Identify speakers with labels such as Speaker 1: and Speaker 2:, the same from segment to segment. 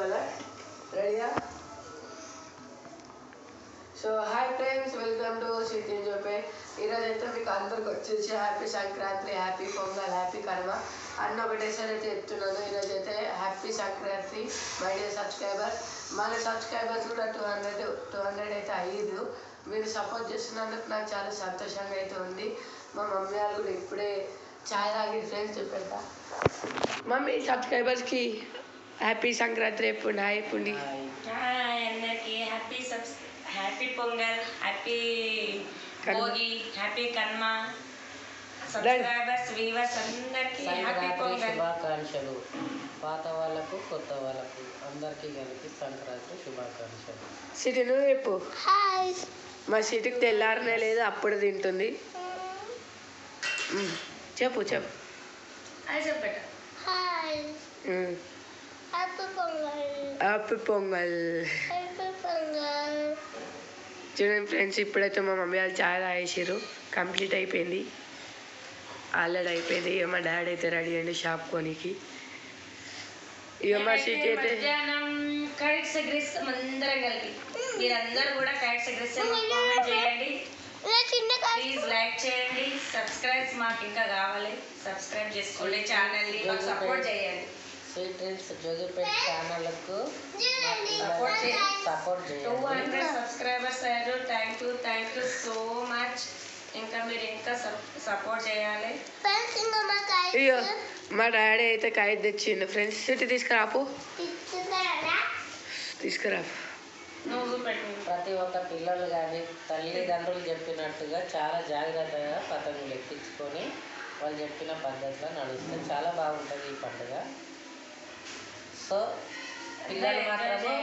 Speaker 1: కదా రెడీగా. So hi friends, welcome to city జోపే. ఈరోజు అయితే మీకు అందరికి వచ్చేసి happy Sankranti, happy Pongal, happy కర్మ అన్న ఒకటేసారి అయితే చెప్తున్నాను. ఈరోజు అయితే happy Sankranti my dear subscriber. మన సబ్స్క్రైబర్స్ కూడా 200 అయితే అయ్యింది. మీరు సపోర్ట్ చేస్తున్నందుకు నాకు చాలా సంతోషంగా అయితే ఉంది. మా మమ్మీ వాళ్ళు కూడా ఇప్పుడే ఛాయ్ తాగి ఫ్రెండ్స్ చెప్పేట. మమ్మీ సబ్స్క్రైబర్స్కి హ్యాపీ సంక్రాంతి రేపు అయిపోండి.
Speaker 2: అందరికి happy Pongal, happy Bhogi, happy కన్మ. సబ్స్క్రైబర్స్ వీవర్స్ అందరికి హ్యాపీ పొంగల్
Speaker 3: శుభాకాంక్షలు. పాత వాళ్ళకు కొత్త వాళ్ళకు అందరికీ కలిపి సంక్రాంతి శుభాకాంక్షలు.
Speaker 1: సిటీ నువ్వు చెప్పు.
Speaker 4: హాయ్.
Speaker 1: మా సిటీకి తెల్లారనే లేదు, అప్పుడు తింటుంది. చెప్పు చెప్పు.
Speaker 2: అది చెప్పట.
Speaker 4: Hi. Happy Pongal.
Speaker 1: Happy Pongal.
Speaker 4: Happy Pongal.
Speaker 1: చూడండి ఫ్రెండ్స్, ఇప్పుడైతే మా మమ్మీ వాళ్ళు ఛాయ్ తాగేసారు. కంప్లీట్ అయిపోయింది, ఆల్రెడీ అయిపోయింది. ఇక మా డాడీ అయితే రెడీ అండి షాప్ కొనికి. ఇక మా సిటీ అయితే
Speaker 2: మధ్యాహ్నం కైట్స్ ఎగరేస్తాం అందరం కలిపి. మీరందరూ కూడా కైట్స్ ఎగరేస్తే కామెంట్ చేయండి, ప్లీజ్ లైక్ చేయండి. సబ్స్క్రైబ్ మాకు ఇంకా కావాలి, సబ్స్క్రైబ్ చేసుకోండి ఛానల్ని, మాకు సపోర్ట్ చేయండి.
Speaker 3: స్వీట్ డ్రీమ్స్ జోగిపేట్ ఛానల్కు సపోర్ట్ చేయండి.
Speaker 2: 200 సబ్స్క్రైబర్స్ అయ్యారు. Thank you so much. ఇంకా మీరు ఇంకా సపోర్ట్ చేయాలి.
Speaker 1: ఇక మా డాడీ అయితే కాయత్ తెచ్చిండు ఫ్రెండ్స్. సిటీ తీసుకురాపు, తీసుకురా.
Speaker 2: నువ్వు పెట్టు.
Speaker 3: ప్రతి ఒక్క పిల్లలు కానీ తల్లిదండ్రులు చెప్పినట్టుగా చాలా జాగ్రత్తగా పతంగులు ఎక్కించుకొని వాళ్ళు చెప్పిన పద్ధతిలో నడుస్తే చాలా బాగుంటుంది ఈ పండుగ. సో పిల్లలు మాత్రమే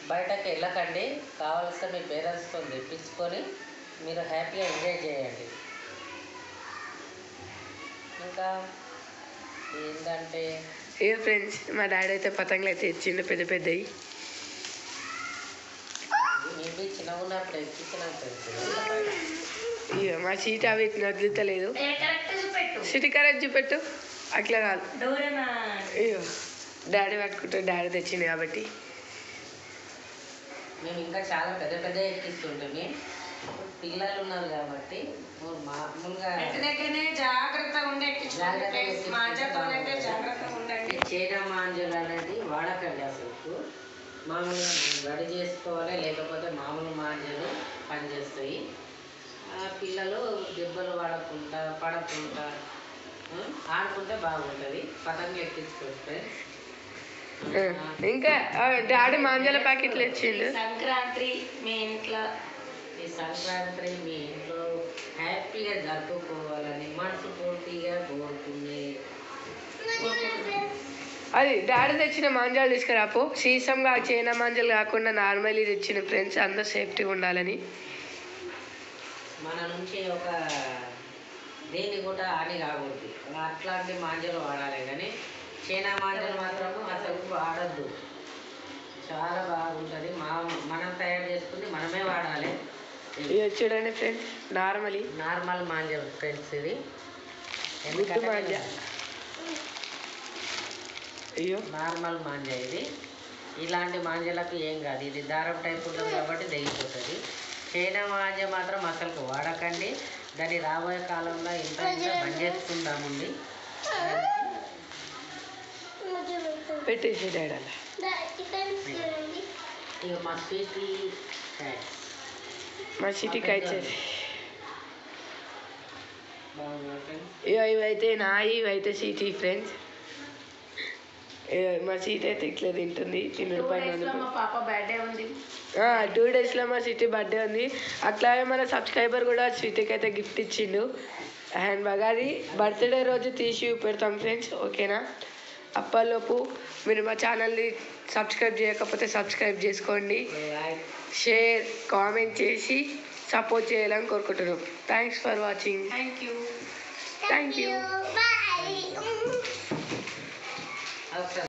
Speaker 3: బయటకు వెళ్ళకండి, కావాల్సిన మీ పేరెంట్స్తో తెప్పించుకొని మీరు హ్యాపీగా ఎంజాయ్ చేయండి. ఇంకా ఏంటంటే
Speaker 1: ఏ ఫ్రెండ్స్, మా డాడీ అయితే పతంగులు అయితే తెచ్చిండు పెద్ద పెద్దవి.
Speaker 3: మేము చిన్నగా ఉన్నప్పుడు ఎక్కించినప్పుడు
Speaker 1: ఇక మా సీట్ అవి వదులుతలేదు. సిటీ కరెక్ట్ చూపెట్టు, అట్లా కాదు. అయ్యో డాడీ పట్టుకుంటే డాడీ తెచ్చింది కాబట్టి.
Speaker 3: మేము ఇంకా చాలా పెద్ద పెద్ద ఎక్కిస్తుంటే పిల్లలు ఉన్నారు కాబట్టి మామూలుగా
Speaker 2: జాగ్రత్తగా ఉండండి.
Speaker 3: చైనా మాంజలు అనేది వాడకండి. అసలు మామూలుగా రెడీ చేసుకోవాలి, లేకపోతే మామూలు మాంజలు పనిచేస్తాయి. పిల్లలు దెబ్బలు పడకుండా ఆడుకుంటే బాగుంటుంది. పతంగులు ఎక్కించుకుంటే
Speaker 1: ఇంకా డాడీ మాంజాల ప్యాకెట్లు ఇచ్చిండు.
Speaker 2: సంక్రాంతి మీ ఇంట్లో
Speaker 3: హ్యాపీగా జరుపుకోవాలని మనసు పూర్తిగా కోరుతుంది.
Speaker 1: అది డాడీ తెచ్చిన మాంజాలు తీసుకురాపో. సీసంగా చైనా మాంజాలు కాకుండా నార్మల్లీ తెచ్చిన ఫ్రెండ్స్, అందరూ సేఫ్టీగా ఉండాలని.
Speaker 3: మన నుంచి ఒక దేని కూడా హాని కాకూడదు, అట్లాంటి మాంజలు వాడాలి. కానీ చైనా మాంజలు మాత్రం అసలు వాడద్దు. చాలా బాగుంటుంది. మనం తయారు చేసుకుని మనమే వాడాలి.
Speaker 1: చూడండి ఫ్రెండ్స్,
Speaker 3: నార్మల్ మాంజలు ఫ్రెండ్స్. ఇది
Speaker 1: మాంజా, అయ్యో
Speaker 3: నార్మల్ మాంజా. ఇది ఇలాంటి మాంజలకు ఏం కాదు, ఇది దారం టైప్ ఉంటుంది కాబట్టి తెగిపోతుంది. చైనా మాంజా మాత్రం అసలు వాడకండి. దాన్ని రాబోయే కాలంలో ఇంత బంద్ చేసుకుందామండి.
Speaker 1: పెట్టేసి డాడీ
Speaker 3: ఇక
Speaker 1: మా సిటీకి అయితే
Speaker 3: బాగుంది ఫ్రెండ్స్.
Speaker 1: ఇక ఇవైతే ఇవైతే సిటీ ఫ్రెండ్స్. మా సీట్ అయితే ఇట్లా తింటుంది, తినడు పైన.
Speaker 2: మా పాప బర్త్డే ఉంది.
Speaker 1: 2 డేస్లో మా సిటీ బర్త్డే ఉంది. అట్లాగే మన సబ్స్క్రైబర్ కూడా స్వీటీకి అయితే గిఫ్ట్ ఇచ్చిండు హ్యాండ్ బ్యాగ్. అది బర్త్డే రోజు తీసి పెడతాం ఫ్రెండ్స్, ఓకేనా? అప్పటిలోపు మీరు మా ఛానల్ని సబ్స్క్రైబ్ చేయకపోతే సబ్స్క్రైబ్ చేసుకోండి, షేర్ కామెంట్ చేసి సపోర్ట్ చేయాలని కోరుకుంటున్నాం. Thanks for watching.
Speaker 2: Thank you.
Speaker 4: Bye.